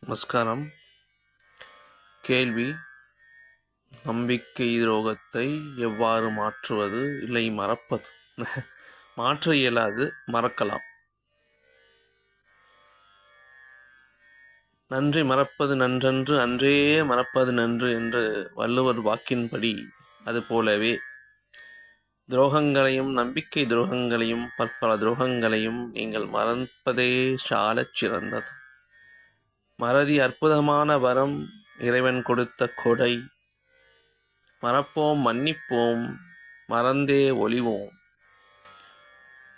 நமஸ்காரம். கேள்வி: நம்பிக்கை துரோகத்தை எவ்வாறு மாற்றுவது இல்லை மறப்பது? மாற்ற இயலாது, மறக்கலாம். நன்றி மறப்பது நன்றன்று, அன்றே மறப்பது நன்று என்று வள்ளுவர் வாக்கின்படி, அதுபோலவே துரோகங்களையும் நம்பிக்கை துரோகங்களையும் பற்பல துரோகங்களையும் நீங்கள் மறப்பதே சாலச் சிறந்தது. மறதி அற்புதமான வரம், இறைவன் கொடுத்த கொடை. மறப்போம், மன்னிப்போம், மறந்தே ஒளிவோம்.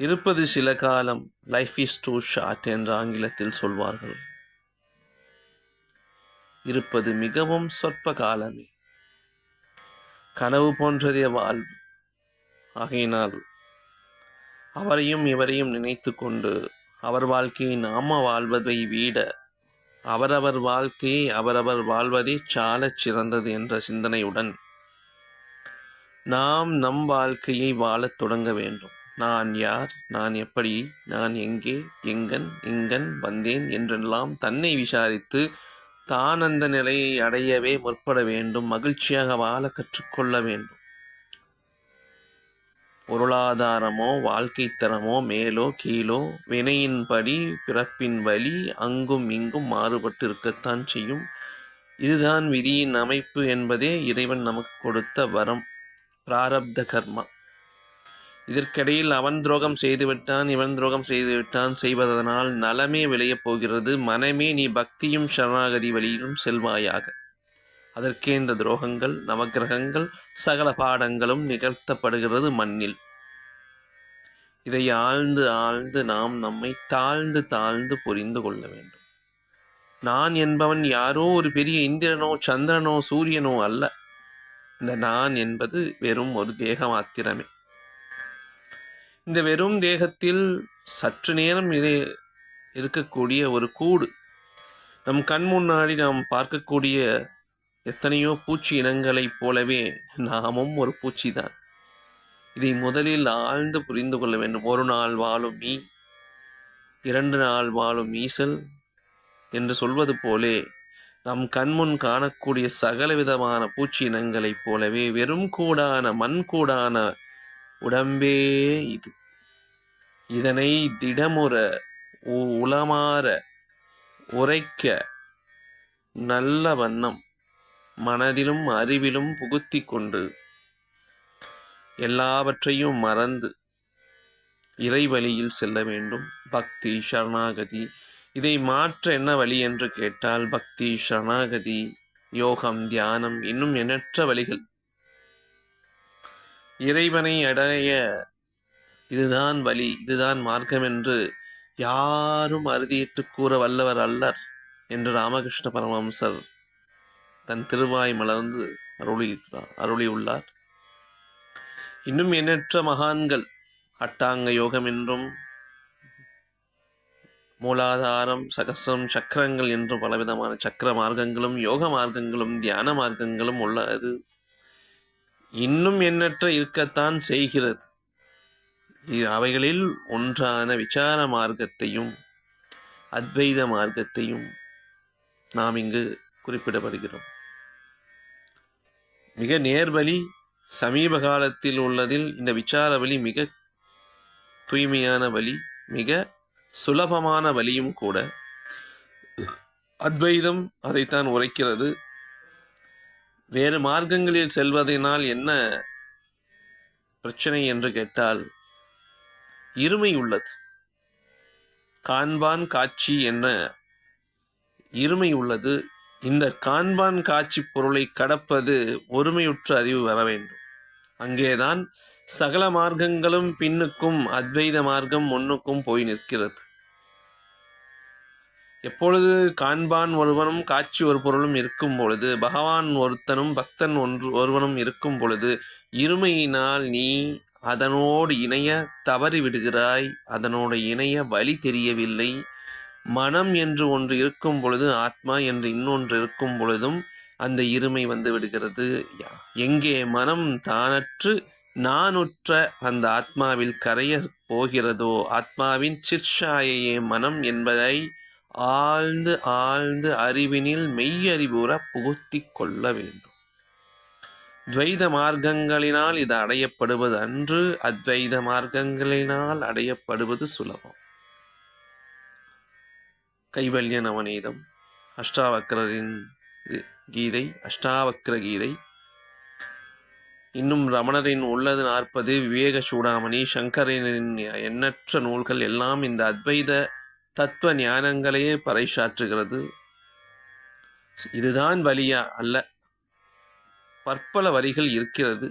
இருப்பது சில காலம், லைஃப் இஸ் டூ ஷார்ட் என்று ஆங்கிலத்தில் சொல்வார்கள். இருப்பது மிகவும் சொற்ப காலமே. கனவு போன்றதே வாழ்வு. ஆகையினால் அவரையும் இவரையும் நினைத்து கொண்டு அவர் வாழ்க்கையை நாம வாழ்வதை விட அவரவர் வாழ்க்கையை அவரவர் வாழ்வதே சாலச் சிறந்தது என்ற சிந்தனையுடன் நாம் நம் வாழ்க்கையை வாழத் தொடங்க வேண்டும். நான் யார், நான் எப்படி, நான் எங்கே, எங்கன் வந்தேன் என்றெல்லாம் தன்னை விசாரித்து தான் அந்த நிலையை அடையவே முற்பட வேண்டும். மகிழ்ச்சியாக வாழ கற்றுக்கொள்ள வேண்டும். பொருளாதாரமோ வாழ்க்கை தரமோ மேலோ கீழோ வினையின்படி பிறப்பின் வழி அங்கும் இங்கும் மாறுபட்டு இருக்கத்தான் செய்யும். இதுதான் விதியின் அமைப்பு என்பதே இறைவன் நமக்கு கொடுத்த வரம், பிராரப்த கர்மா. இதற்கிடையில் அவன் துரோகம் செய்துவிட்டான், இவன் துரோகம் செய்துவிட்டான் செய்வதனால் நலமே விளையப் போகிறது. மனமே, நீ பக்தியும் சரணாகதி வழியிலும் செல்வாயாக. அதற்கே இந்த துரோகங்கள், நவக்கிரகங்கள், சகல பாடங்களும் நிகழ்த்தப்படுகிறது மண்ணில். இதை ஆழ்ந்து ஆழ்ந்து நாம் நம்மை தாழ்ந்து தாழ்ந்து புரிந்து கொள்ள வேண்டும். நான் என்பவன் யாரோ ஒரு பெரிய இந்திரனோ சந்திரனோ சூரியனோ அல்ல. இந்த நான் என்பது வெறும் ஒரு தேக மாத்திரமே. இந்த வெறும் தேகத்தில் சற்று நேரம் இருக்கக்கூடிய ஒரு கூடு. நம் கண் முன்னாடி நாம் பார்க்கக்கூடிய எத்தனையோ பூச்சி இனங்களைப் போலவே நாமும் ஒரு பூச்சிதான். இதை முதலில் ஆழ்ந்து புரிந்து கொள்ள வேண்டும். ஒரு நாள் வாழும் ஈ, 2 நாள் வாழும் ஈசல் என்று சொல்வது போலே நம் கண்முன் காணக்கூடிய சகல விதமான பூச்சி இனங்களைப் போலவே வெறும் கூடான மண் கூடான உடம்பே இது. இதனை திடமுற உளமாற உரைக்க நல்ல வண்ணம் மனதிலும் அறிவிலும் புகுத்தி கொண்டு எல்லாவற்றையும் மறந்து இறை வழியில் செல்ல வேண்டும். பக்தி, சரணாகதி. இதை மாற்ற என்ன வழி என்று கேட்டால், பக்தி, சரணாகதி, யோகம், தியானம், இன்னும் எண்ணற்ற வழிகள். இறைவனை அடைய இதுதான் வழி, இதுதான் மார்க்கம் என்று யாரும் அறுதியிட்டு கூற வல்லவர் அல்லர் என்று ராமகிருஷ்ண பரமஹம்சர் தன் திருவாய் மலர்ந்து அருளியுள்ளார். இன்னும் எண்ணற்ற மகான்கள் அட்டாங்க யோகம் என்றும் மூலாதாரம், சகசிரம், சக்கரங்கள் என்றும் பலவிதமான சக்கர மார்க்கங்களும் யோக மார்க்கங்களும் தியான மார்க்கங்களும் உள்ளது. இன்னும் எண்ணற்ற இருக்கத்தான் செய்கிறது. அவைகளில் ஒன்றான விசார மார்க்கத்தையும் அத்வைத மார்க்கத்தையும் நாம் இங்கு குறிப்பிடப்படுகிறோம். மிக நேர்வழி சமீப காலத்தில் உள்ளதில் இந்த விசார வழி மிக தூய்மையான வழி, மிக சுலபமான வழியும் கூட. அத்வைதம் அதைத்தான் உரைக்கிறது. வேறு மார்க்கங்களில் செல்வதனால் என்ன பிரச்சனை என்று கேட்டால், இருமை உள்ளது. காண்பான் காட்சி என்ற இருமை உள்ளது. இந்த காண்பான் காட்சி பொருளை கடப்பது ஒருமையுற்ற அறிவு வர வேண்டும். அங்கேதான் சகல மார்க்கங்களும் பின்னுக்கும் அத்வைத மார்க்கம் முன்னுக்கும் போய் நிற்கிறது. எப்பொழுது காண்பான் ஒருவனும் காட்சி ஒரு பொருளும் இருக்கும் பொழுது, பகவான் ஒருத்தனும் பக்தன் ஒருவனும் இருக்கும் பொழுது, இருமையினால் நீ அதனோடு இணைய தவறி விடுகிறாய். அதனோடு இணைய வழி தெரியவில்லை. மனம் என்று ஒன்று இருக்கும் பொழுது, ஆத்மா என்று இன்னொன்று இருக்கும் பொழுதும் அந்த இருமை வந்து விடுகிறது. எங்கே மனம் தானற்று நானுற்ற அந்த ஆத்மாவில் கரைய போகிறதோ, ஆத்மாவின் சிற்சாயையே மனம் என்பதை ஆழ்ந்து ஆழ்ந்து அறிவினில் மெய்யறிவுற புகுத்திக் கொள்ள வேண்டும். துவைத மார்க்கங்களினால் இது அடையப்படுவது அன்று, அத்வைத மார்க்கங்களினால் அடையப்படுவது சுலபம். கைவல்ய நவநீதம், அஷ்டாவக்ரரின் கீதை, அஷ்டாவக்ர கீதை, இன்னும் ரமணரின் உள்ளது 40, விவேக சூடாமணி, சங்கரனின் எண்ணற்ற நூல்கள் எல்லாம் இந்த அத்வைத தத்துவ ஞானங்களையே பறைசாற்றுகிறது. இதுதான் வழியா அல்ல, பற்பல வரிகள் இருக்கிறது.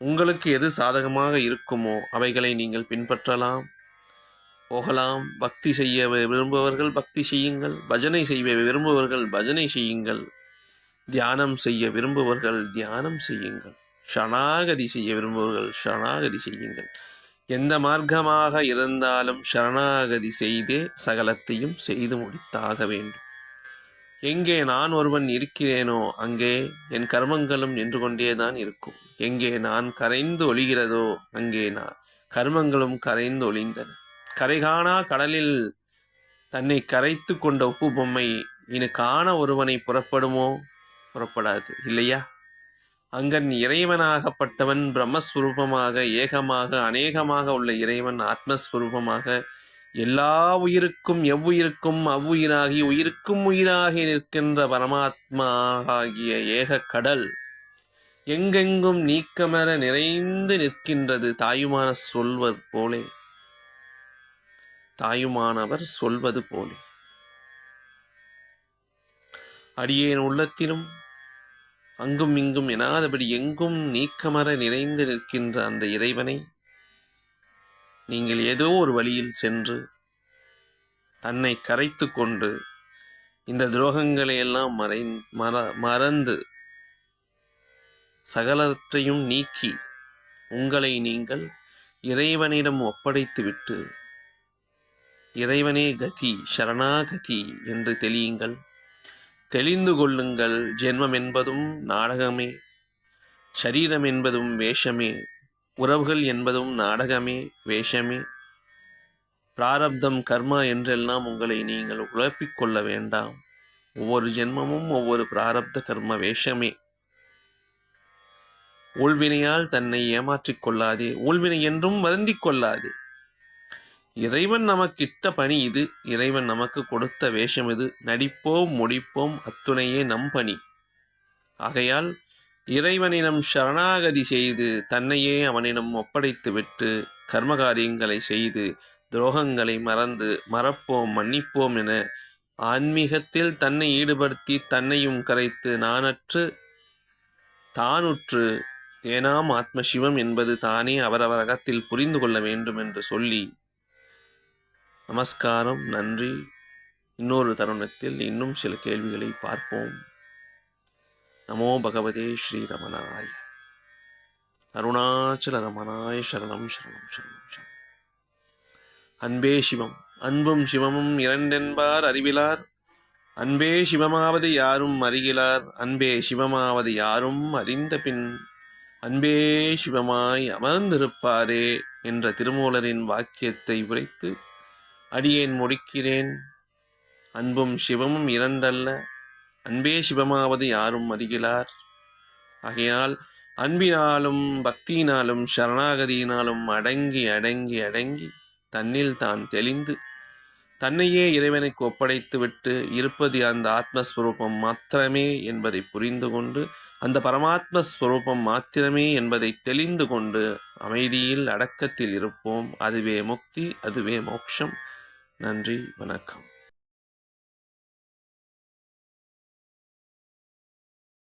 உங்களுக்கு எது சாதகமாக இருக்குமோ அவைகளை நீங்கள் பின்பற்றலாம், போகலாம். பக்தி செய்ய விரும்புபவர்கள் பக்தி செய்யுங்கள், பஜனை செய்ய விரும்புபவர்கள் பஜனை செய்யுங்கள், தியானம் செய்ய விரும்புபவர்கள் தியானம் செய்யுங்கள், சரணாகதி செய்ய விரும்புபவர்கள் சரணாகதி செய்யுங்கள். எந்த மார்க்கமாக இருந்தாலும் சரணாகதி செய்தே சகலத்தையும் செய்து முடித்தாக வேண்டும். எங்கே நான் ஒருவன் இருக்கிறேனோ அங்கே என் கர்மங்களும் நின்று கொண்டேதான் இருக்கும். எங்கே நான் கரைந்து ஒழிகிறதோ அங்கே கர்மங்களும் கரைந்து ஒழிந்தன. கரைகாணா கடலில் தன்னை கரைத்து கொண்ட உப்பு பொம்மை இனி காண ஒருவனை புறப்படுமோ? புறப்படாது இல்லையா? அங்கன் இறைவனாகப்பட்டவன் பிரம்மஸ்வரூபமாக, ஏகமாக, அநேகமாக உள்ள இறைவன் ஆத்மஸ்வரூபமாக எல்லா உயிருக்கும் எவ்வுயிருக்கும் அவ்வுயிராகி உயிருக்கும் உயிராகி நிற்கின்ற பரமாத்மா ஆகிய ஏக கடல் எங்கெங்கும் நீக்கமர நிறைந்து நிற்கின்றது. தாயுமானவர் சொல்வது போலே அடியேன் உள்ளத்திலும் அங்கும் இங்கும் எனாதபடி எங்கும் நீக்கமர நிறைந்து நிற்கின்ற அந்த இறைவனை நீங்கள் ஏதோ ஒரு வழியில் சென்று தன்னை கரைத்து கொண்டு இந்த துரோகங்களை எல்லாம் மறந்து சகலத்தையும் நீக்கி உங்களை நீங்கள் இறைவனிடம் ஒப்படைத்துவிட்டு இறைவனே கதி, சரணாகதி என்று தெளியுங்கள். தெளிந்து கொள்ளுங்கள். ஜென்மம் என்பதும் நாடகமே, சரீரம் என்பதும் வேஷமே, உறவுகள் என்பதும் நாடகமே, வேஷமே, பிராரப்தம் கர்மா என்றெல்லாம் உங்களை நீங்கள் உழப்பிக்கொள்ள வேண்டாம். ஒவ்வொரு ஜென்மமும் ஒவ்வொரு பிராரப்த கர்ம வேஷமே. ஊழ்வினையால் தன்னை ஏமாற்றிக் கொள்ளாதே, ஊழ்வினை என்றும் வருந்திக் கொள்ளாதே. இறைவன் நமக்கு இட்ட பணி இது, இறைவன் நமக்கு கொடுத்த வேஷம் இது. நடிப்போம் முடிப்போம், அத்துணையே நம் பணி. ஆகையால் இறைவனிடம் சரணாகதி செய்து தன்னையே அவனிடம் ஒப்படைத்து விட்டு கர்மகாரியங்களை செய்து துரோகங்களை மறப்போம், மன்னிப்போம் என ஆன்மீகத்தில் தன்னை ஈடுபடுத்தி தன்னையும் கரைத்து நானற்று தானுற்று தேனாம் ஆத்ம சிவம் என்பது தானே அவரவர் அகத்தில் புரிந்து கொள்ள வேண்டும் என்று சொல்லி நமஸ்காரம், நன்றி. இன்னொரு தருணத்தில் இன்னும் சில கேள்விகளை பார்ப்போம். நமோ பகவதே ஸ்ரீரமணாய. அருணாச்சல ரமணாய சரணம் சரணம் சரணம் சரணம். அன்பே சிவம், அன்பும் சிவமும் இரண்டென்பார் அறிவிலார். அன்பே சிவமாவது யாரும் அறிகிலார், அன்பே சிவமாவது யாரும் அறிந்த பின் அன்பே சிவமாய் அமர்ந்திருப்பாரே என்ற திருமூலரின் வாக்கியத்தை உரைத்து அடியேன் முடிக்கிறேன். அன்பும் சிவமும் இரண்டல்ல, அன்பே சிவமாவது யாரும் அறிகிலார். ஆகையால் அன்பினாலும் பக்தியினாலும் சரணாகதியினாலும் அடங்கி அடங்கி அடங்கி தன்னில் தான் தெளிந்து தன்னையே இறைவனுக்கு ஒப்படைத்து விட்டு இருப்பது அந்த ஆத்மஸ்வரூபம் மாத்திரமே என்பதை புரிந்து கொண்டு அந்த பரமாத்மஸ்வரூபம் மாத்திரமே என்பதை தெளிந்து கொண்டு அமைதியில் அடக்கத்தில் இருப்போம். அதுவே முக்தி, அதுவே மோட்சம். நன்றி, வணக்கம்.